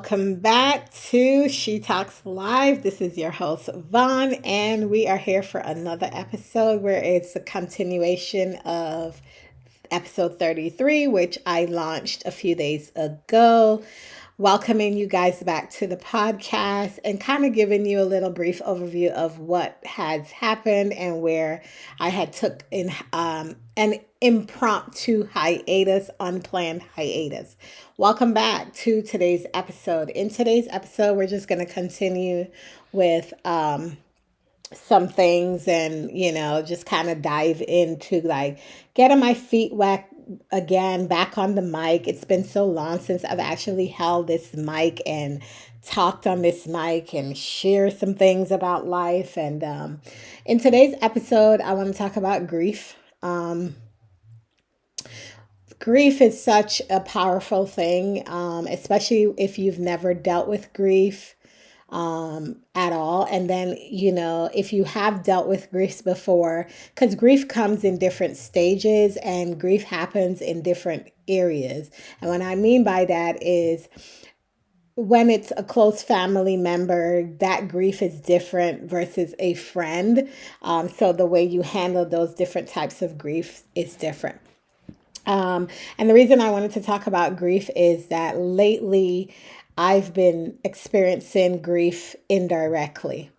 welcome back to She Talks Live. This is your host, Vaughn, and we are here for another episode where it's a continuation of episode 33, which I launched a few days ago. Welcoming you guys back to the podcast and kind of giving you a little brief overview of what has happened and where I had took in an impromptu hiatus, unplanned hiatus. Welcome back to today's episode. In today's episode, we're just going to continue with some things and just kind of dive into like getting my feet wet again back on the mic. It's been so long since I've actually held this mic and talked on this mic and share some things about life. And in today's episode, I want to talk about grief. Grief is such a powerful thing, especially if you've never dealt with grief at all. And then, if you have dealt with grief before, because grief comes in different stages and grief happens in different areas. And what I mean by that is when it's a close family member, that grief is different versus a friend. So the way you handle those different types of grief is different. And the reason I wanted to talk about grief is that lately I've been experiencing grief indirectly.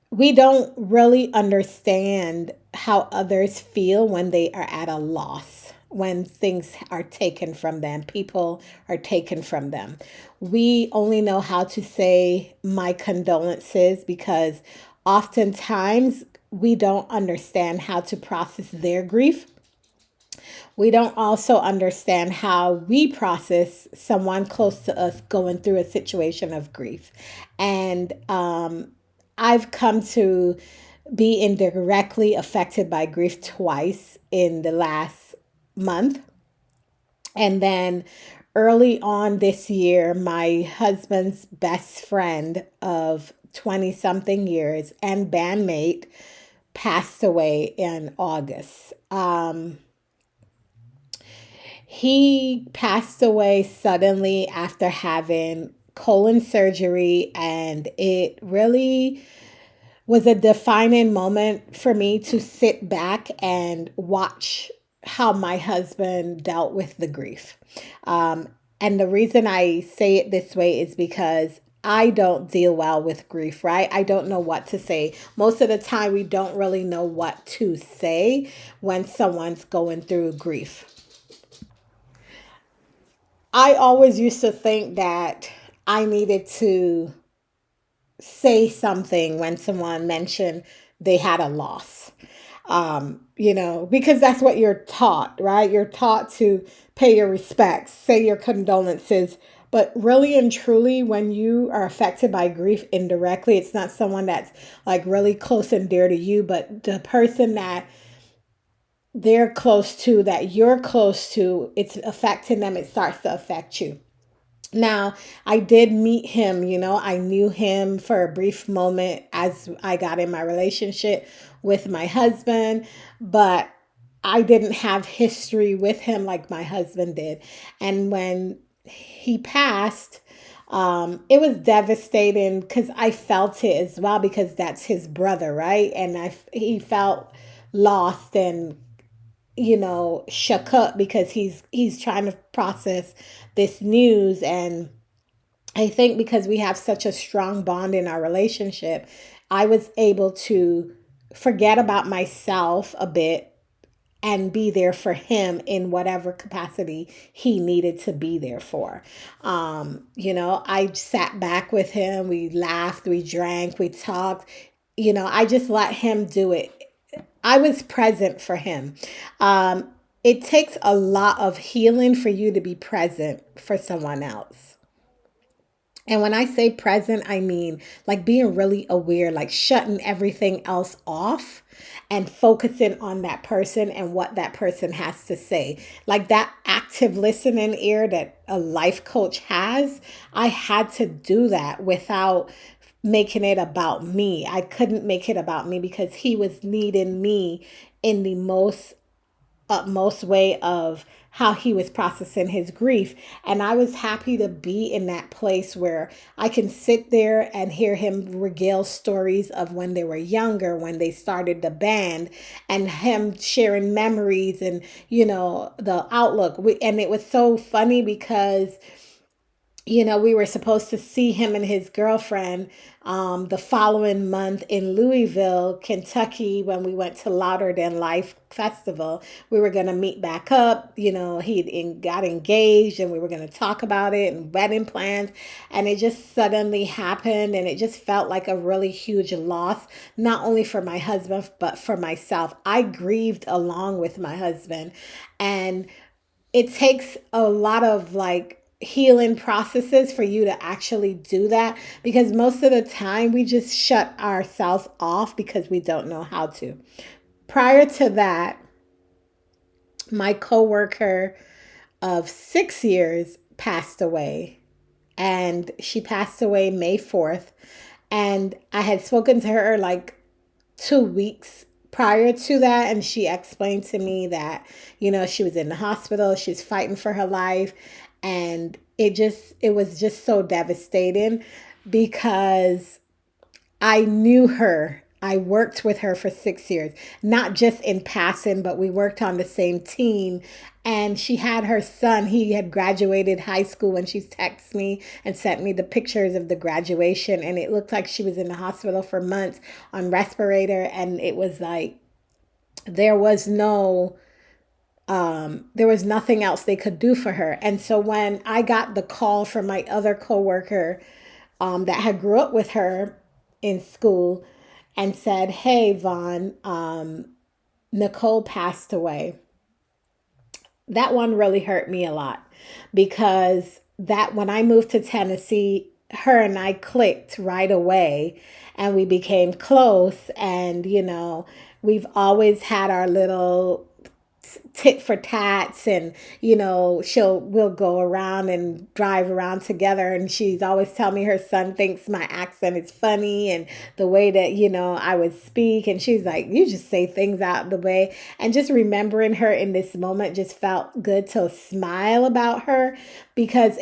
We don't really understand how others feel when they are at a loss, when things are taken from them, people are taken from them. We only know how to say my condolences because oftentimes we don't understand how to process their grief. We don't also understand how we process someone close to us going through a situation of grief. And I've come to be indirectly affected by grief twice in the last month. And then early on this year, my husband's best friend of 20 something years and bandmate passed away in August. He passed away suddenly after having colon surgery, and it really was a defining moment for me to sit back and watch how my husband dealt with the grief. And the reason I say it this way is because I don't deal well with grief, right? I don't know what to say. Most of the time, we don't really know what to say when someone's going through grief. I always used to think that I needed to say something when someone mentioned they had a loss. Because that's what you're taught, right? You're taught to pay your respects, say your condolences. But really and truly, when you are affected by grief indirectly, it's not someone that's like really close and dear to you, but the person that they're close to, that you're close to, it's affecting them. It starts to affect you. Now, I did meet him, I knew him for a brief moment as I got in my relationship with my husband, but I didn't have history with him like my husband did. And when he passed, it was devastating because I felt it as well because that's his brother, right? And he felt lost and shook up because he's trying to process this news. And I think because we have such a strong bond in our relationship, I was able to forget about myself a bit and be there for him in whatever capacity he needed to be there for. I sat back with him, we laughed, we drank, we talked. I just let him do it. I was present for him. It takes a lot of healing for you to be present for someone else. And when I say present, I mean like being really aware, like shutting everything else off and focusing on that person and what that person has to say. Like that active listening ear that a life coach has, I had to do that without making it about me. I couldn't make it about me because he was needing me in the most utmost way of how he was processing his grief. And I was happy to be in that place where I can sit there and hear him regale stories of when they were younger, when they started the band, and him sharing memories and, the outlook. And it was so funny because we were supposed to see him and his girlfriend the following month in Louisville, Kentucky, when we went to Louder Than Life Festival. We were going to meet back up. He got engaged and we were going to talk about it and wedding plans. And it just suddenly happened. And it just felt like a really huge loss, not only for my husband, but for myself. I grieved along with my husband. And it takes a lot of healing processes for you to actually do that, because most of the time we just shut ourselves off because we don't know how to. Prior to that, my coworker of 6 years passed away, and she passed away May 4th. And I had spoken to her 2 weeks prior to that, and she explained to me that she was in the hospital, she's fighting for her life. And it was just so devastating because I knew her. I worked with her for 6 years, not just in passing, but we worked on the same team. And she had her son. He had graduated high school when she texted me and sent me the pictures of the graduation. And it looked like she was in the hospital for months on respirator. And it was like there was no there was nothing else they could do for her. And so when I got the call from my other coworker that had grew up with her in school and said, "Hey, Vaughn, Nicole passed away," that one really hurt me a lot, because that when I moved to Tennessee, her and I clicked right away and we became close. And, we've always had our little tit for tats, and we'll go around and drive around together, and she's always telling me her son thinks my accent is funny and the way that I would speak, and she's like, you just say things out the way. And just remembering her in this moment just felt good to smile about her, because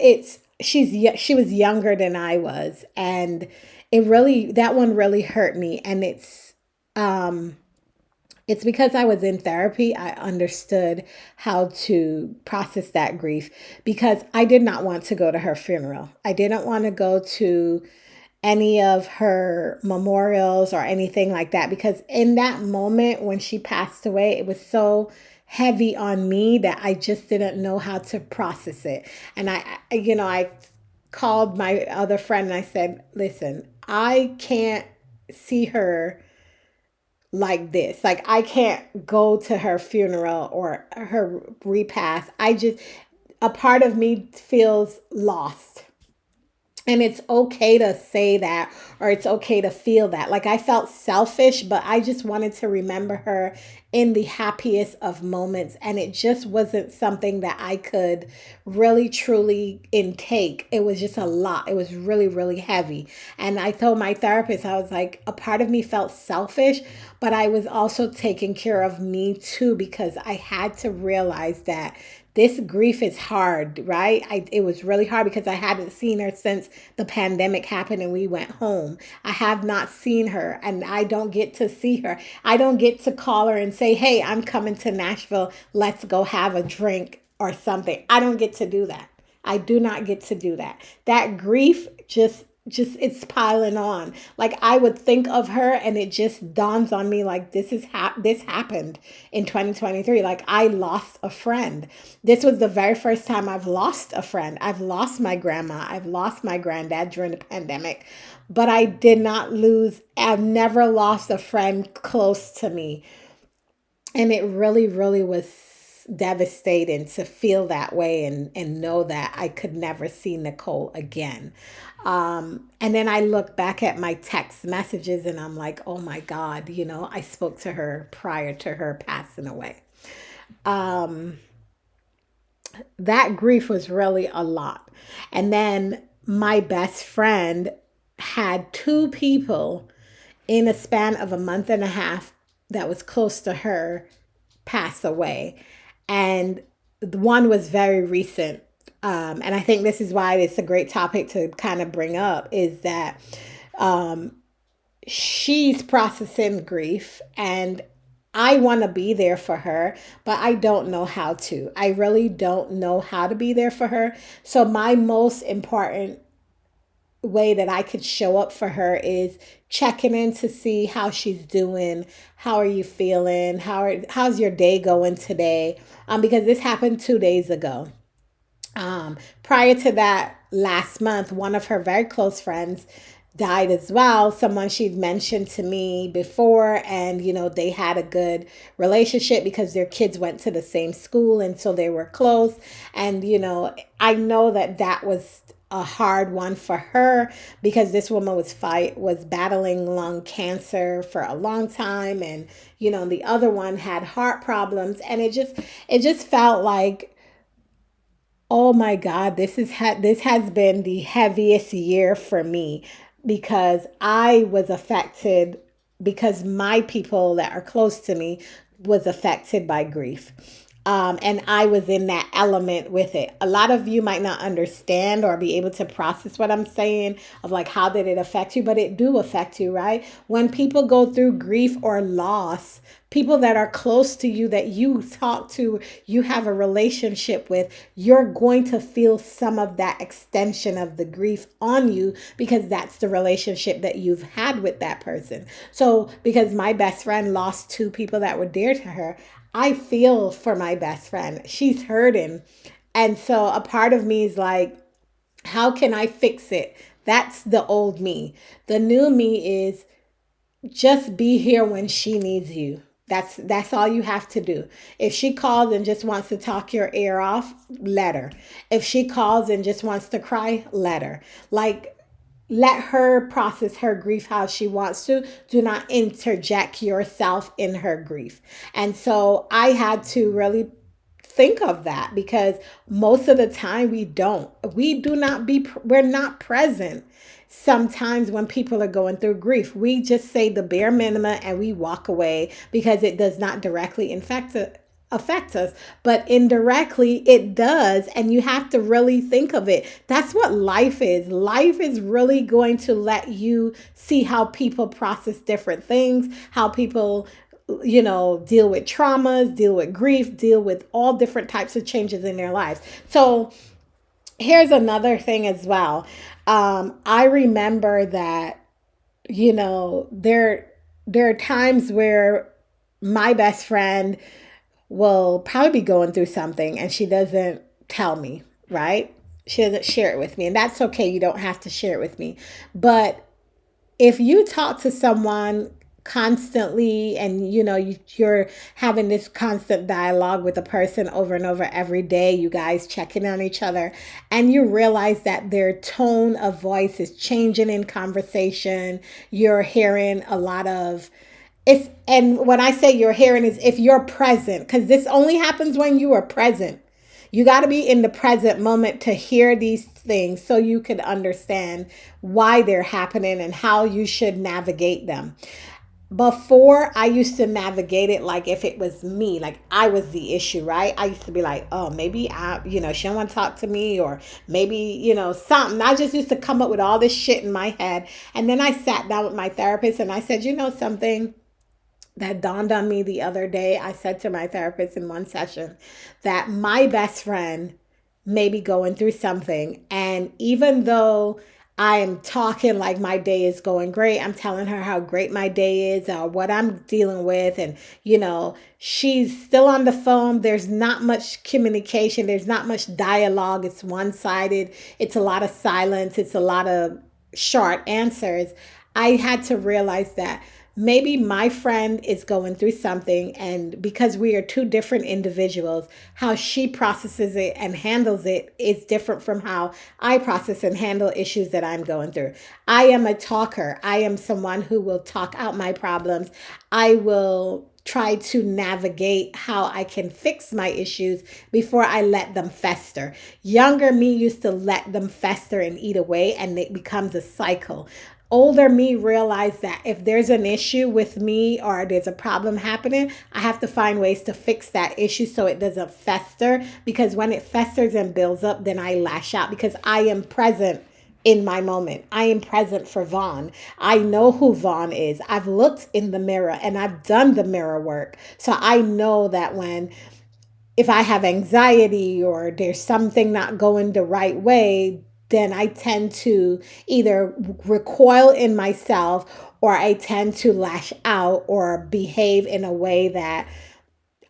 she was younger than I was, and that one really hurt me. And it's because I was in therapy, I understood how to process that grief, because I did not want to go to her funeral. I didn't want to go to any of her memorials or anything like that, because in that moment when she passed away, it was so heavy on me that I just didn't know how to process it. And I called my other friend and I said, listen, I can't see her like this. Like, I can't go to her funeral or her repast. A part of me feels lost. And it's okay to say that, or it's okay to feel that. Like, I felt selfish, but I just wanted to remember her in the happiest of moments. And it just wasn't something that I could really, truly intake. It was just a lot. It was really, really heavy. And I told my therapist, I was like, a part of me felt selfish, but I was also taking care of me too, because I had to realize that this grief is hard, right? It was really hard because I hadn't seen her since the pandemic happened and we went home. I have not seen her, and I don't get to see her. I don't get to call her and say, hey, I'm coming to Nashville. Let's go have a drink or something. I don't get to do that. I do not get to do that. That grief just it's piling on. Like, I would think of her and it just dawns on me like this happened in 2023. Like, I lost a friend. This was the very first time I've lost a friend. I've lost my grandma. I've lost my granddad during the pandemic, but I've never lost a friend close to me. And it really, really was devastating to feel that way and know that I could never see Nicole again. And then I look back at my text messages and I'm like, oh my God, I spoke to her prior to her passing away. That grief was really a lot. And then my best friend had two people in a span of a month and a half that was close to her pass away. And the one was very recent. And I think this is why it's a great topic to kind of bring up is that um, she's processing grief and I want to be there for her, but I don't know how to. I really don't know how to be there for her. So, my most important way that I could show up for her is checking in to see how she's doing. How are you feeling? How's your day going today? Because this happened 2 days ago. Prior to that, last month, one of her very close friends died as well. Someone she'd mentioned to me before, and they had a good relationship because their kids went to the same school, and so they were close. And I know that that was a hard one for her because this woman was battling lung cancer for a long time, and the other one had heart problems, and it just felt like, oh my God, this has been the heaviest year for me because I was affected because my people that are close to me was affected by grief. And I was in that element with it. A lot of you might not understand or be able to process what I'm saying of like, how did it affect you? But it do affect you, right? When people go through grief or loss, people that are close to you, that you talk to, you have a relationship with, you're going to feel some of that extension of the grief on you because that's the relationship that you've had with that person. So, because my best friend lost two people that were dear to her, I feel for my best friend. She's hurting. And so a part of me is like, how can I fix it? That's the old me. The new me is just be here when she needs you. That's all you have to do. If she calls and just wants to talk your ear off, let her. If she calls and just wants to cry, let her. Like, let her process her grief how she wants to. Do not interject yourself in her grief. And so I had to really think of that because most of the time we're not present sometimes when people are going through grief. We just say the bare minimum and we walk away because it does not directly affect us, but indirectly it does. And you have to really think of it. That's what life is. Life is really going to let you see how people process different things, how people deal with traumas, deal with grief, deal with all different types of changes in their lives. So here's another thing as well. I remember that, there are times where my best friend will probably be going through something and she doesn't tell me, right? She doesn't share it with me. And that's okay. You don't have to share it with me. But if you talk to someone constantly and you're having this constant dialogue with a person over and over every day, you guys checking on each other, and you realize that their tone of voice is changing in conversation, you're hearing a lot of it's, and when I say you're hearing is if you're present, because this only happens when you are present. You got to be in the present moment to hear these things so you can understand why they're happening and how you should navigate them. Before, I used to navigate it like if it was me, like I was the issue, right? I used to be like, oh, maybe she don't want to talk to me, or maybe, something. I just used to come up with all this shit in my head. And then I sat down with my therapist and I said, something that dawned on me the other day. I said to my therapist in one session that my best friend may be going through something. And even though I am talking like my day is going great, I'm telling her how great my day is, what I'm dealing with. And, she's still on the phone. There's not much communication. There's not much dialogue. It's one-sided. It's a lot of silence. It's a lot of short answers. I had to realize that maybe my friend is going through something, and because we are two different individuals, how she processes it and handles it is different from how I process and handle issues that I'm going through. I am a talker. I am someone who will talk out my problems. I will try to navigate how I can fix my issues before I let them fester. Younger me used to let them fester and eat away, and it becomes a cycle. older me realized that if there's an issue with me or there's a problem happening, I have to find ways to fix that issue so it doesn't fester. Because when it festers and builds up, then I lash out because I am present in my moment. I am present for Vaughn. I know who Vaughn is. I've looked in the mirror and I've done the mirror work. So I know that if I have anxiety or there's something not going the right way, then I tend to either recoil in myself or I tend to lash out or behave in a way that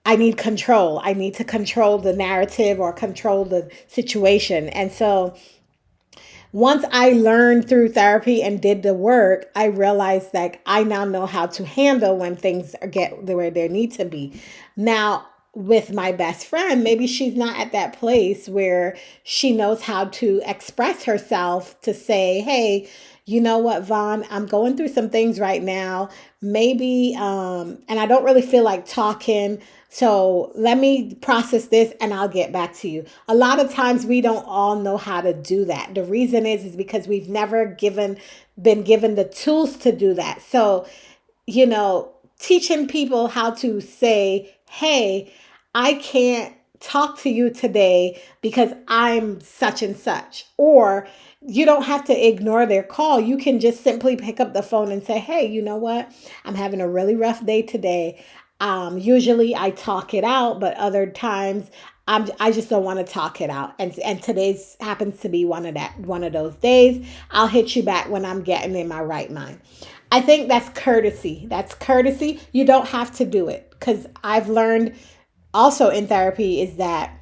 I need control. I need to control the narrative or control the situation. And so once I learned through therapy and did the work, I realized that I now know how to handle when things get where they need to be. Now, with my best friend, maybe she's not at that place where she knows how to express herself to say, hey, you know what, Vaughn, I'm going through some things right now. Maybe, and I don't really feel like talking. So let me process this and I'll get back to you. A lot of times we don't all know how to do that. The reason is because we've never been given the tools to do that. So, teaching people how to say, hey, I can't talk to you today because I'm such and such. Or you don't have to ignore their call. You can just simply pick up the phone and say, hey, you know what? I'm having a really rough day today. Usually I talk it out, but other times I just don't want to talk it out. And today's happens to be one of those days. I'll hit you back when I'm getting in my right mind. I think that's courtesy. That's courtesy. You don't have to do it because I've learned also in therapy is that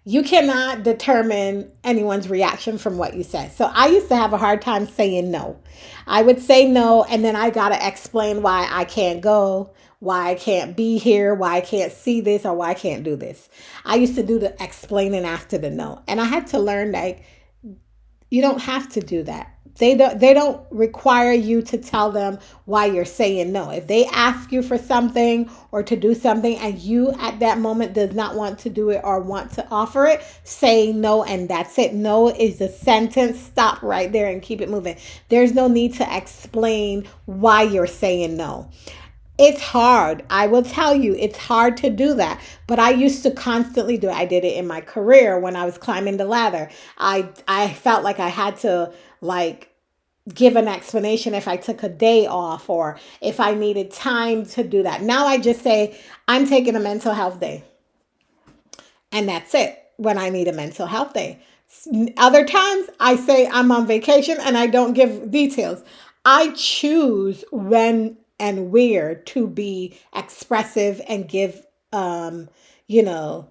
you cannot determine anyone's reaction from what you say. So I used to have a hard time saying no. I would say no, and then I got to explain why I can't go, why I can't be here, why I can't see this, or why I can't do this. I used to do the explaining after the no. And I had to learn that you don't have to do that. They don't require you to tell them why you're saying no. If they ask you for something or to do something and you at that moment does not want to do it or want to offer it, say no and that's it. No is a sentence. Stop right there and keep it moving. There's no need to explain why you're saying no. It's hard. I will tell you, it's hard to do that. But I used to constantly do it. I did it in my career when I was climbing the ladder. I felt like I had to like give an explanation if I took a day off or if I needed time to do that. Now I just say, I'm taking a mental health day. And that's it when I need a mental health day. Other times I say I'm on vacation and I don't give details. I choose when and where to be expressive and give, you know,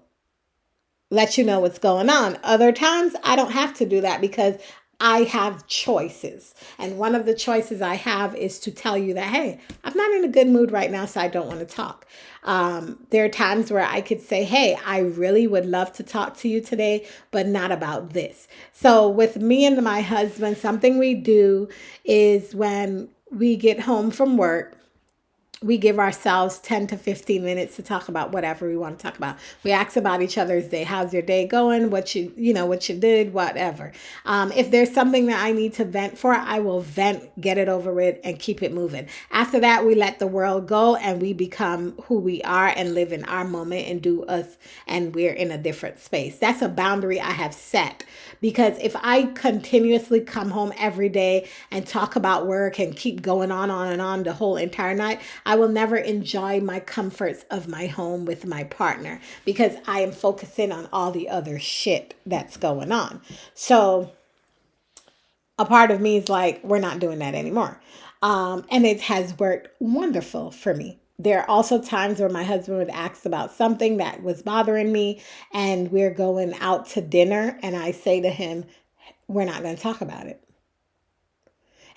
let you know what's going on. Other times I don't have to do that because I have choices. And one of the choices I have is to tell you that, hey, I'm not in a good mood right now, so I don't want to talk. There are times where I could say, hey, I really would love to talk to you today, but not about this. So with me and my husband, something we do is when we get home from work, we give ourselves 10 to 15 minutes to talk about whatever we want to talk about. We ask about each other's day. How's your day going? What you did, whatever. If there's something that I need to vent for, I will vent, get it over with, and keep it moving. After that, we let the world go and we become who we are and live in our moment and do us, and we're in a different space. That's a boundary I have set because if I continuously come home every day and talk about work and keep going on and on the whole entire night, I will never enjoy my comforts of my home with my partner because I am focusing on all the other shit that's going on. So a part of me is like, we're not doing that anymore. And it has worked wonderful for me. There are also times where my husband would ask about something that was bothering me, and we're going out to dinner, and I say to him, we're not going to talk about it.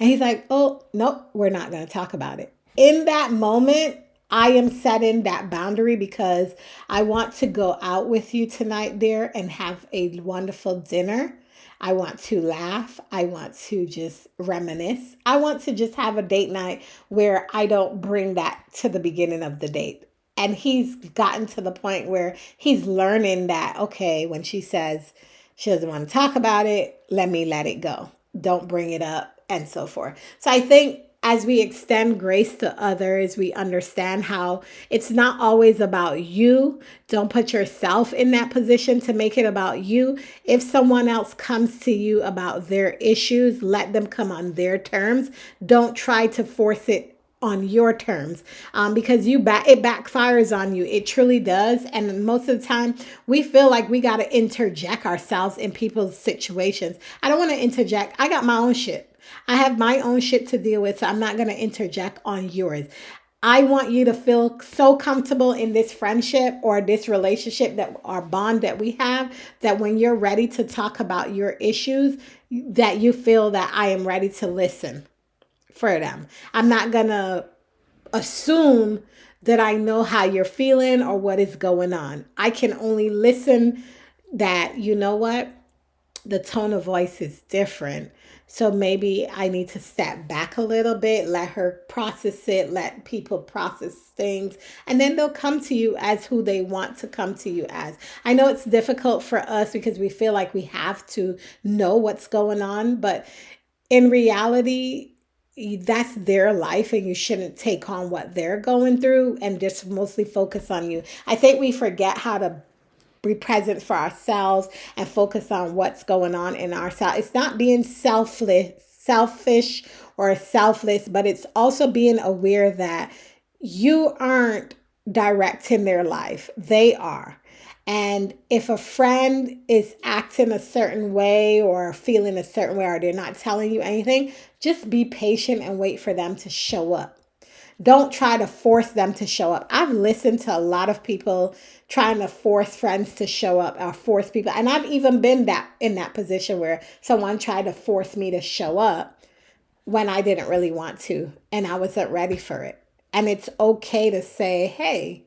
And he's like, oh, nope, we're not going to talk about it. In that moment, I am setting that boundary because I want to go out with you tonight, dear, and have a wonderful dinner. I want to laugh. I want to just reminisce. I want to just have a date night where I don't bring that to the beginning of the date. And he's gotten to the point where he's learning that, okay, when she says she doesn't want to talk about it, let me let it go. Don't bring it up and so forth. So I think as we extend grace to others, we understand how it's not always about you. Don't put yourself in that position to make it about you. If someone else comes to you about their issues, let them come on their terms. Don't try to force it on your terms, because it backfires on you. It truly does. And most of the time we feel like we got to interject ourselves in people's situations. I don't want to interject. I got my own shit. I have my own shit to deal with, so I'm not going to interject on yours. I want you to feel so comfortable in this friendship or this relationship, that our bond that we have, that when you're ready to talk about your issues, that you feel that I am ready to listen for them. I'm not going to assume that I know how you're feeling or what is going on. I can only listen that, you know what? The tone of voice is different. So maybe I need to step back a little bit, let her process it, let people process things, and then they'll come to you as who they want to come to you as. I know it's difficult for us because we feel like we have to know what's going on, but in reality, that's their life and you shouldn't take on what they're going through and just mostly focus on you. I think we forget how to be present for ourselves and focus on what's going on in ourselves. It's not being selfish or selfless, but it's also being aware that you aren't directing their life. They are. And if a friend is acting a certain way or feeling a certain way, or they're not telling you anything, just be patient and wait for them to show up. Don't try to force them to show up. I've listened to a lot of people trying to force friends to show up or force people. And I've even been in that position where someone tried to force me to show up when I didn't really want to and I wasn't ready for it. And it's okay to say, hey,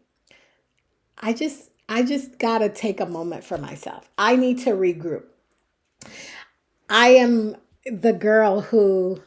I just got to take a moment for myself. I need to regroup. I am the girl who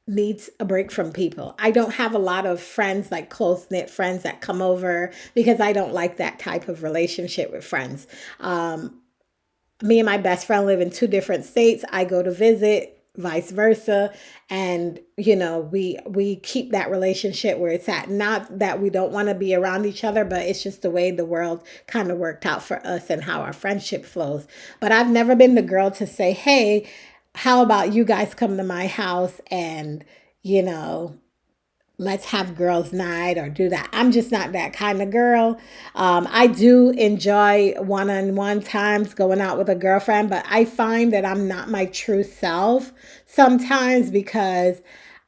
needs a break from people. I don't have a lot of friends, like close knit friends that come over, because I don't like that type of relationship with friends. Me and my best friend live in two different states. I go to visit, vice versa, and we keep that relationship where it's at. Not that we don't want to be around each other, but it's just the way the world kind of worked out for us and how our friendship flows. But I've never been the girl to say, hey, how about you guys come to my house and, let's have girls' night or do that. I'm just not that kind of girl. I do enjoy one-on-one times going out with a girlfriend, but I find that I'm not my true self sometimes because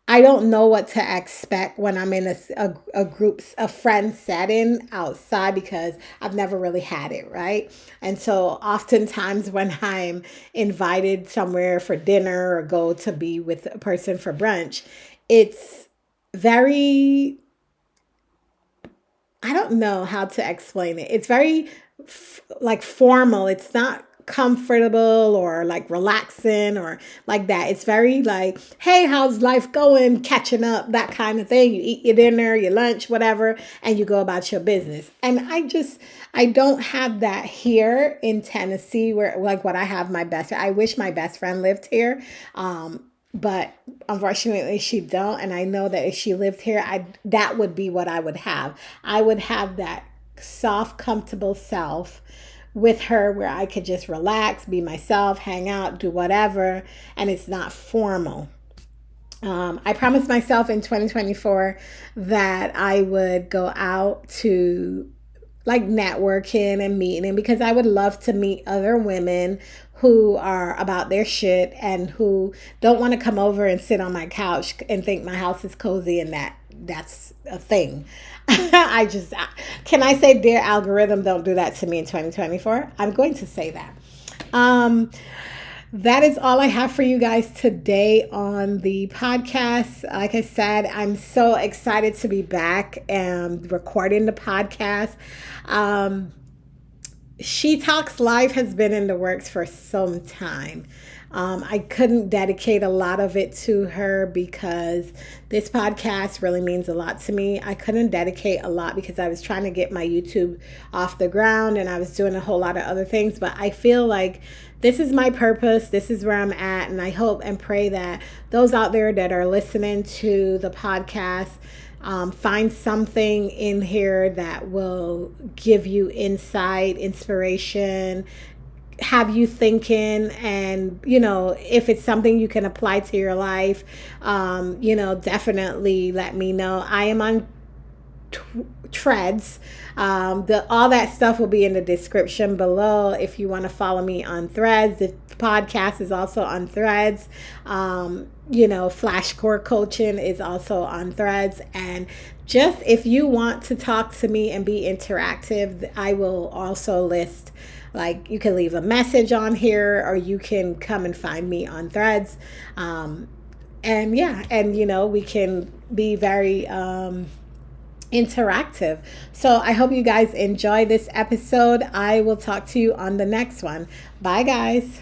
I don't know what to expect when I'm in a friend setting outside, because I've never really had it, right? And so oftentimes when I'm invited somewhere for dinner or go to be with a person for brunch, it's very, I don't know how to explain it. It's very like formal. It's not comfortable or like relaxing or like that. It's very like, hey, how's life going? Catching up, that kind of thing. You eat your dinner, your lunch, whatever, and you go about your business. And I don't have that here in Tennessee, where like what I have I wish my best friend lived here. But unfortunately she don't, and I know that if she lived here, that would be what I would have. I would have that soft, comfortable self with her where I could just relax, be myself, hang out, do whatever, and it's not formal. I promised myself in 2024 that I would go out to like networking and meeting, because I would love to meet other women who are about their shit and who don't want to come over and sit on my couch and think my house is cozy, and that's a thing. Can I say, dear algorithm, don't do that to me in 2024? I'm going to say that. That is all I have for you guys today on the podcast. Like I said, I'm so excited to be back and recording the podcast. She Talks Live has been in the works for some time. I couldn't dedicate a lot of it to her because this podcast really means a lot to me. I couldn't dedicate a lot because I was trying to get my YouTube off the ground and I was doing a whole lot of other things. But I feel like this is my purpose. This is where I'm at. And I hope and pray that those out there that are listening to the podcast find something in here that will give you insight, inspiration, have you thinking, and if it's something you can apply to your life, definitely let me know. I am on Threads. The all that stuff will be in the description below if you want to follow me on Threads. The podcast is also on Threads. Flash core coaching is also on Threads. And just if you want to talk to me and be interactive, I will also list, like, you can leave a message on here or you can come and find me on Threads. We can be very interactive. So I hope you guys enjoy this episode. I will talk to you on the next one. Bye, guys.